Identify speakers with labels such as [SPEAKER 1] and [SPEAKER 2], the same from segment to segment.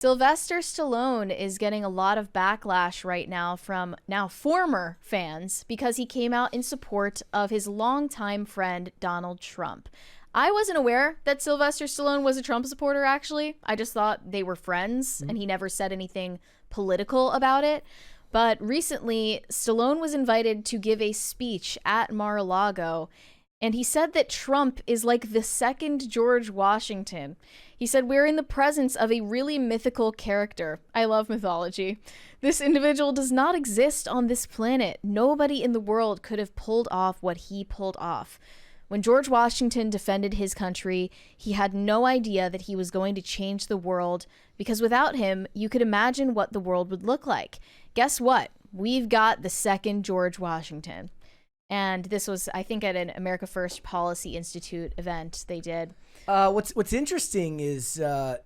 [SPEAKER 1] Sylvester Stallone is getting a lot of backlash right now from now former fans because he came out in support of his longtime friend Donald Trump. I wasn't aware that Sylvester Stallone was a Trump supporter, actually. I just thought they were friends, and he never said anything political about it. But recently, Stallone was invited to give a speech at Mar-a-Lago, and he said that Trump is like the second George Washington. He said, "We're in the presence of a really mythical character." I love mythology. "This individual does not exist on this planet. Nobody in the world could have pulled off what he pulled off. When George Washington defended his country, he had no idea that he was going to change the world, because without him, you could imagine what the world would look like. Guess what? We've got the second George Washington." And this was, I think, at an America First Policy Institute event they did.
[SPEAKER 2] What's interesting is Trump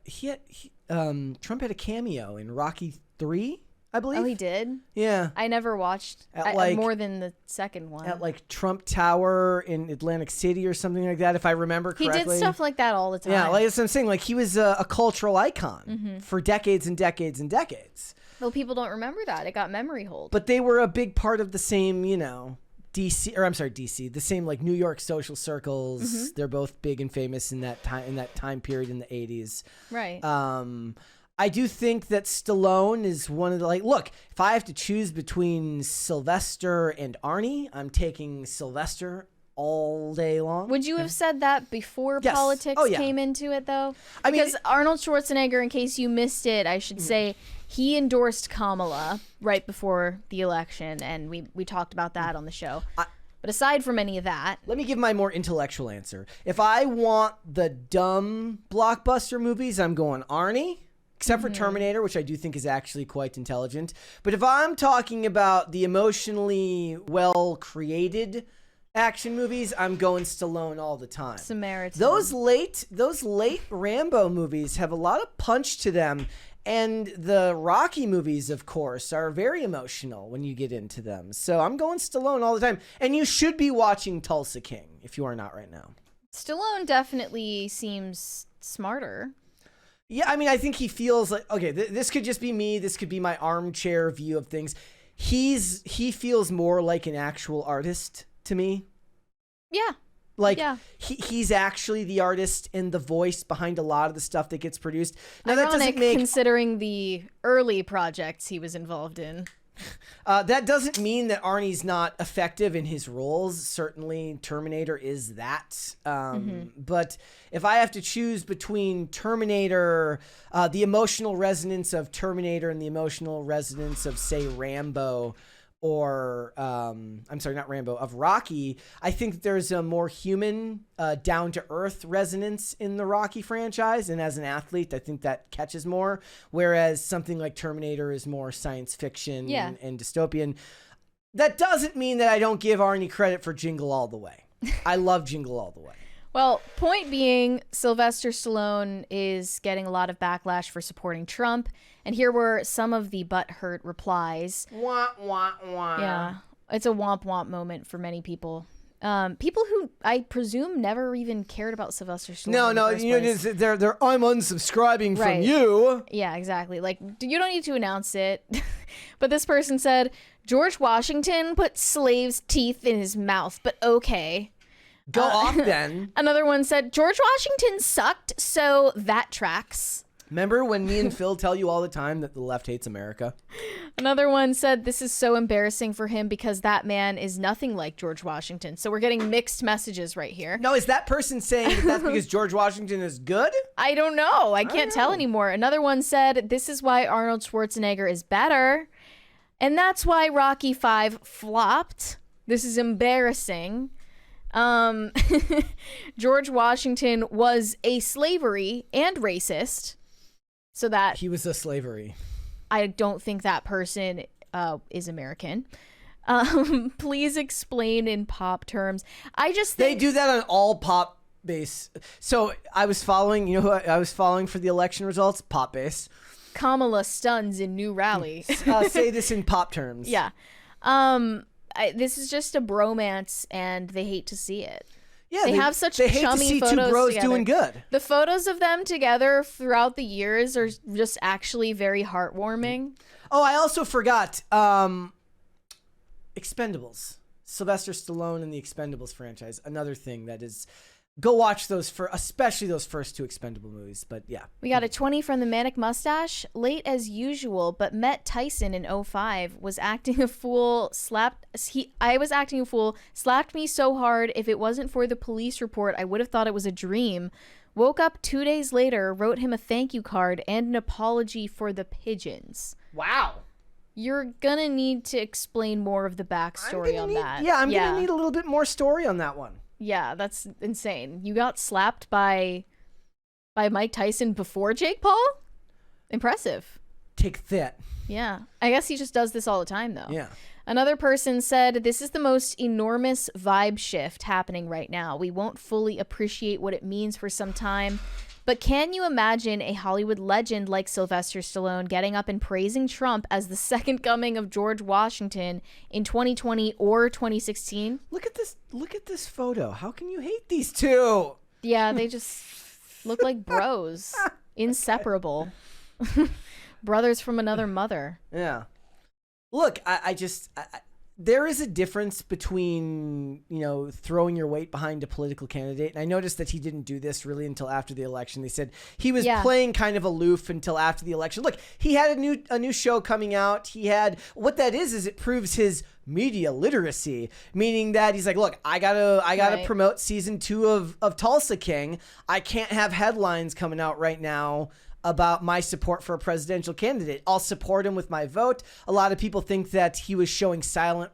[SPEAKER 2] had a cameo in Rocky 3, I believe.
[SPEAKER 1] Oh, he did?
[SPEAKER 2] Yeah.
[SPEAKER 1] I never watched more than the second one.
[SPEAKER 2] At like Trump Tower in Atlantic City or something like that, if I remember correctly.
[SPEAKER 1] He did stuff like that all the time.
[SPEAKER 2] Yeah, like that's what I'm saying. Like he was a cultural icon for decades and decades and decades.
[SPEAKER 1] Well, people don't remember that. It got memory hold.
[SPEAKER 2] But they were a big part of the same, DC, the same like New York social circles. They're both big and famous in that time period in the 80s.
[SPEAKER 1] Right.
[SPEAKER 2] I do think that Stallone is one of the, look, if I have to choose between Sylvester and Arnie, I'm taking Sylvester all day long.
[SPEAKER 1] Would you have said that before politics came into it, though? Because Arnold Schwarzenegger, in case you missed it, I should say, he endorsed Kamala right before the election, and we talked about that on the show. But aside from any of that...
[SPEAKER 2] Let me give my more intellectual answer. If I want the dumb blockbuster movies, I'm going Arnie. Except for Terminator, which I do think is actually quite intelligent. But if I'm talking about the emotionally well-created action movies, I'm going Stallone all the time.
[SPEAKER 1] Samaritan.
[SPEAKER 2] Those late Rambo movies have a lot of punch to them. And the Rocky movies, of course, are very emotional when you get into them. So I'm going Stallone all the time. And you should be watching Tulsa King if you are not right now.
[SPEAKER 1] Stallone definitely seems smarter.
[SPEAKER 2] Yeah, I think he feels like, okay, this could just be me. This could be my armchair view of things. He feels more like an actual artist to me.
[SPEAKER 1] Yeah.
[SPEAKER 2] He's actually the artist and the voice behind a lot of the stuff that gets produced. Now,
[SPEAKER 1] Ironic,
[SPEAKER 2] that doesn't make,
[SPEAKER 1] considering the early projects he was involved in.
[SPEAKER 2] That doesn't mean that Arnie's not effective in his roles. Certainly, Terminator is that. But if I have to choose between Terminator, the emotional resonance of Terminator and the emotional resonance of, say, Rambo, or not Rambo, of Rocky, I think there's a more human, down-to-earth resonance in the Rocky franchise, and as an athlete, I think that catches more, whereas something like Terminator is more science fiction and dystopian. That doesn't mean that I don't give Arnie credit for Jingle All the Way. I love Jingle All the Way.
[SPEAKER 1] Well, point being, Sylvester Stallone is getting a lot of backlash for supporting Trump, and here were some of the butthurt replies.
[SPEAKER 2] Wah, wah, wah.
[SPEAKER 1] Yeah, it's a womp womp moment for many people. People who I presume never even cared about Sylvester Stallone.
[SPEAKER 2] They're I'm unsubscribing from you.
[SPEAKER 1] Yeah, exactly. Like, you don't need to announce it. But this person said, "George Washington put slaves' teeth in his mouth, but okay."
[SPEAKER 2] Go off then.
[SPEAKER 1] Another one said, "George Washington sucked, so that tracks."
[SPEAKER 2] Remember when me and Phil tell you all the time that the left hates America?
[SPEAKER 1] Another one said, "This is so embarrassing for him because that man is nothing like George Washington." So we're getting mixed messages right here.
[SPEAKER 2] No, is that person saying that's because George Washington is good?
[SPEAKER 1] I don't know. I can't tell anymore. Another one said, "This is why Arnold Schwarzenegger is better. And that's why Rocky 5 flopped. This is embarrassing. George Washington was a slavery and racist." So that
[SPEAKER 2] he was a slavery.
[SPEAKER 1] I don't think that person is American. Please explain in pop terms. I just think
[SPEAKER 2] they do that on all pop base. So I was following, who I was following for the election results? Pop base.
[SPEAKER 1] Kamala stuns in new rally.
[SPEAKER 2] Say this in pop terms.
[SPEAKER 1] Yeah. This is just a bromance and they hate to see it.
[SPEAKER 2] Yeah,
[SPEAKER 1] they have such
[SPEAKER 2] they hate to
[SPEAKER 1] chummy
[SPEAKER 2] see
[SPEAKER 1] photos
[SPEAKER 2] two bros
[SPEAKER 1] together.
[SPEAKER 2] doing good.
[SPEAKER 1] The photos of them together throughout the years are just actually very heartwarming.
[SPEAKER 2] Oh, I also forgot Expendables. Sylvester Stallone and the Expendables franchise. Another thing that is, go watch those especially those first two Expendable movies. But yeah,
[SPEAKER 1] We got a 20 from the Manic Mustache. Late as usual, but met Tyson in '05. Was acting a fool. I was acting a fool. Slapped me so hard. If it wasn't for the police report, I would have thought it was a dream. Woke up 2 days later. Wrote him a thank you card and an apology for the pigeons.
[SPEAKER 2] wow.
[SPEAKER 1] You're gonna need to explain more of the backstory on that.
[SPEAKER 2] Yeah, I'm gonna need a little bit more story on that one.
[SPEAKER 1] Yeah, that's insane. You got slapped by Mike Tyson before Jake Paul? Impressive.
[SPEAKER 2] Take that.
[SPEAKER 1] Yeah. I guess he just does this all the time, though.
[SPEAKER 2] Yeah.
[SPEAKER 1] Another person said, this is the most enormous vibe shift happening right now. We won't fully appreciate what it means for some time. But can you imagine a Hollywood legend like Sylvester Stallone getting up and praising Trump as the second coming of George Washington in 2020 or 2016?
[SPEAKER 2] Look at this. Look at this photo. How can you hate these two?
[SPEAKER 1] Yeah, they just look like bros. Inseparable. Brothers from another mother.
[SPEAKER 2] Yeah. Look, there is a difference between, throwing your weight behind a political candidate. And I noticed that he didn't do this really until after the election. They said he was playing kind of aloof until after the election. Look, he had a new show coming out. What that is it proves his media literacy, meaning that he's like, look, I gotta promote season 2 of Tulsa King. I can't have headlines coming out right now about my support for a presidential candidate. I'll support him with my vote. A lot of people think that he was showing silent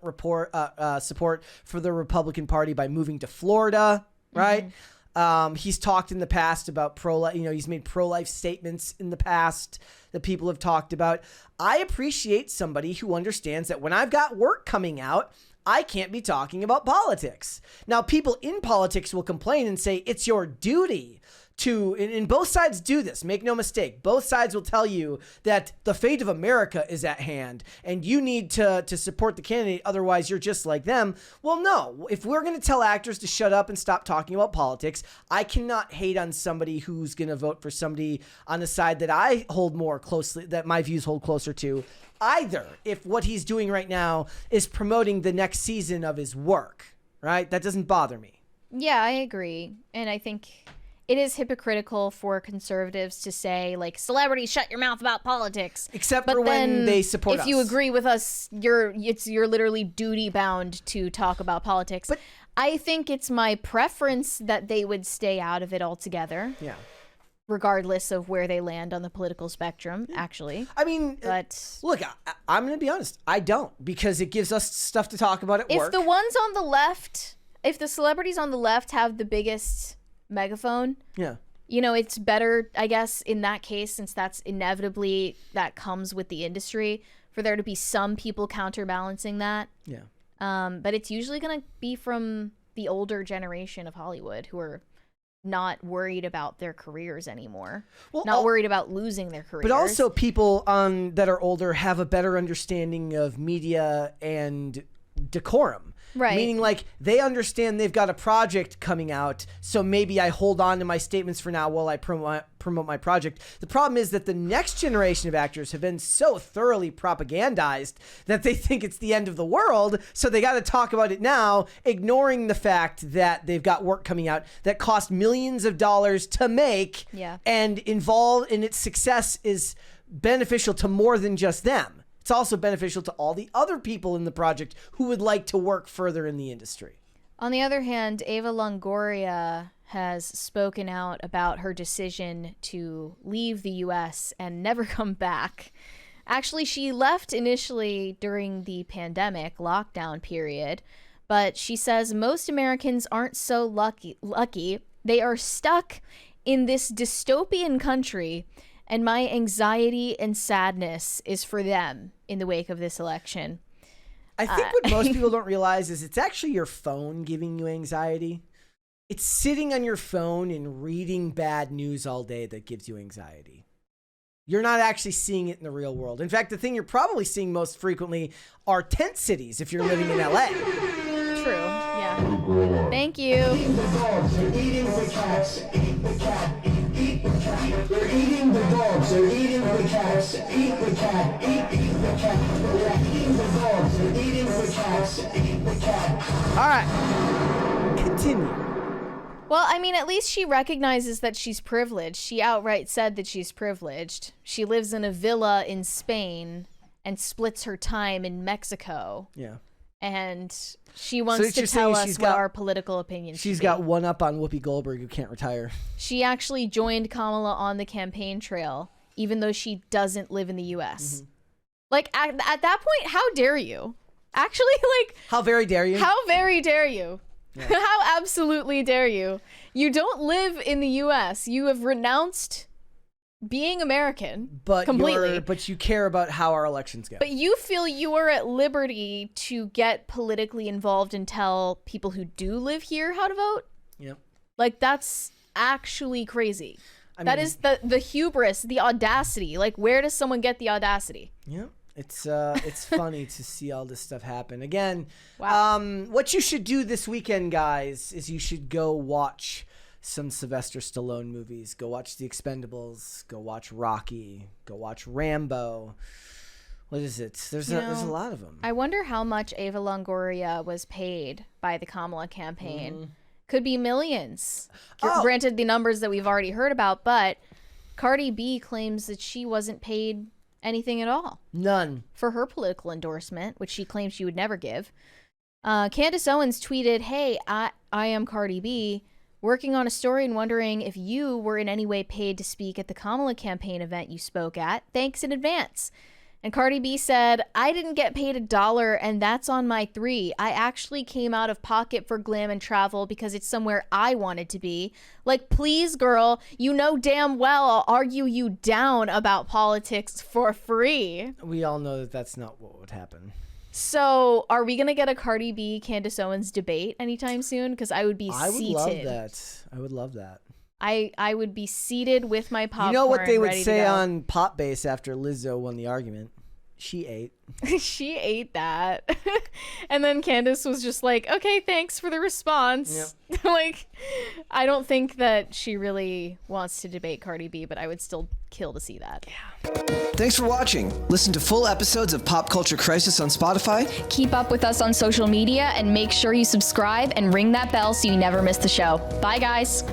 [SPEAKER 2] support for the Republican Party by moving to Florida, right? Mm-hmm. He's talked in the past about pro-life. He's made pro-life statements in the past that people have talked about. I appreciate somebody who understands that when I've got work coming out, I can't be talking about politics. Now, people in politics will complain and say it's your duty to, and both sides do this, make no mistake. Both sides will tell you that the fate of America is at hand and you need to support the candidate, otherwise you're just like them. Well, no, if we're going to tell actors to shut up and stop talking about politics, I cannot hate on somebody who's going to vote for somebody on the side that I hold more closely, that my views hold closer to, either if what he's doing right now is promoting the next season of his work, right? That doesn't bother me.
[SPEAKER 1] Yeah, I agree. And I think it is hypocritical for conservatives to say, like, celebrities, shut your mouth about politics.
[SPEAKER 2] Except for when they support us.
[SPEAKER 1] If you agree with us, you're literally duty bound to talk about politics. But I think it's my preference that they would stay out of it altogether.
[SPEAKER 2] Yeah.
[SPEAKER 1] Regardless of where they land on the political spectrum, actually.
[SPEAKER 2] I mean, but look, I'm going to be honest. I don't, because it gives us stuff to talk about at work.
[SPEAKER 1] If the ones on the left, if the celebrities on the left have the biggest megaphone, it's better, I guess, in that case, since that's inevitably that comes with the industry, for there to be some people counterbalancing that.
[SPEAKER 2] Yeah.
[SPEAKER 1] But it's usually going to be from the older generation of Hollywood who are not worried about their careers anymore. Well, not worried about losing their careers.
[SPEAKER 2] But also people that are older have a better understanding of media and decorum.
[SPEAKER 1] Right.
[SPEAKER 2] Meaning, like, they understand they've got a project coming out, so maybe I hold on to my statements for now while I promote my project. The problem is that the next generation of actors have been so thoroughly propagandized that they think it's the end of the world, so they got to talk about it now, ignoring the fact that they've got work coming out that cost millions of dollars to make, and involved in its success is beneficial to more than just them. It's also beneficial to all the other people in the project who would like to work further in the industry.
[SPEAKER 1] On the other hand, Eva Longoria has spoken out about her decision to leave the U.S. and never come back. Actually, she left initially during the pandemic lockdown period, but she says most Americans aren't so lucky. They are stuck in this dystopian country, and my anxiety and sadness is for them in the wake of this election.
[SPEAKER 2] I think what most people don't realize is it's actually your phone giving you anxiety. It's sitting on your phone and reading bad news all day that gives you anxiety. You're not actually seeing it in the real world. In fact, the thing you're probably seeing most frequently are tent cities if you're living in LA.
[SPEAKER 1] True, yeah. Thank you.
[SPEAKER 3] Eating the dogs, they're eating the cats, eat the cat, eat the cat. They're eating the dogs, they're eating the cats, eat the cat, eat the cat. They're eating the dogs, they're eating the cats, eat the cat.
[SPEAKER 2] All right. Continue.
[SPEAKER 1] Well, I mean, at least she recognizes that she's privileged. She outright said that she's privileged. She lives in a villa in Spain and splits her time in Mexico.
[SPEAKER 2] Yeah.
[SPEAKER 1] And she wants to
[SPEAKER 2] you're
[SPEAKER 1] tell
[SPEAKER 2] saying
[SPEAKER 1] us
[SPEAKER 2] she's
[SPEAKER 1] what
[SPEAKER 2] got-
[SPEAKER 1] our political opinions
[SPEAKER 2] She's
[SPEAKER 1] should
[SPEAKER 2] got
[SPEAKER 1] be.
[SPEAKER 2] one up on Whoopi Goldberg, who can't retire.
[SPEAKER 1] She actually joined Kamala on the campaign trail, even though she doesn't live in the U.S. Like, at that point, how dare you? Actually, like,
[SPEAKER 2] How very dare you?
[SPEAKER 1] how very dare you? How absolutely dare you? You don't live in the U.S. You have renounced being American completely.
[SPEAKER 2] But you care about how our elections go.
[SPEAKER 1] But you feel you are at liberty to get politically involved and tell people who do live here how to vote?
[SPEAKER 2] Yep.
[SPEAKER 1] Like, that's actually crazy. That
[SPEAKER 2] mean-
[SPEAKER 1] is the hubris, the audacity. Like, where does someone get the audacity?
[SPEAKER 2] Yep. It's funny to see all this stuff happen. Again,
[SPEAKER 1] Wow.
[SPEAKER 2] what you should do this weekend, guys, is you should go watch some Sylvester Stallone movies. Go watch The Expendables. Go watch Rocky. Go watch Rambo. What is it? There's a lot of them.
[SPEAKER 1] I wonder how much Eva Longoria was paid by the Kamala campaign. Could be millions.
[SPEAKER 2] Oh.
[SPEAKER 1] Granted, the numbers that we've already heard about, but Cardi B claims that she wasn't paid anything at all
[SPEAKER 2] None.
[SPEAKER 1] for her political endorsement, which she claims she would never give. Candace Owens tweeted, "Hey, I am Cardi B, working on a story and wondering if you were in any way paid to speak at the Kamala campaign event you spoke at. Thanks in advance." And Cardi B said, "I didn't get paid $1 and that's on my 3. I actually came out of pocket for glam and travel because it's somewhere I wanted to be. Like, please, girl, you know damn well I'll argue you down about politics for free."
[SPEAKER 2] We all know that that's not what would happen.
[SPEAKER 1] So are we going to get a Cardi B, Candace Owens debate anytime soon? Because I would be
[SPEAKER 2] I would
[SPEAKER 1] seated.
[SPEAKER 2] love that. I would love that.
[SPEAKER 1] I would be seated with my popcorn.
[SPEAKER 2] You know what they would
[SPEAKER 1] ready to
[SPEAKER 2] say
[SPEAKER 1] go.
[SPEAKER 2] on Pop Base after Lizzo won the argument? She ate.
[SPEAKER 1] She ate that. And then Candace was just like, "Okay, thanks for the response." Like, I don't think that she really wants to debate Cardi B, but I would still kill to see that.
[SPEAKER 4] Thanks for watching. Listen to full episodes of Pop Culture Crisis on Spotify.
[SPEAKER 5] Keep up with us on social media and make sure you subscribe and ring that bell so you never miss the show. Bye, guys.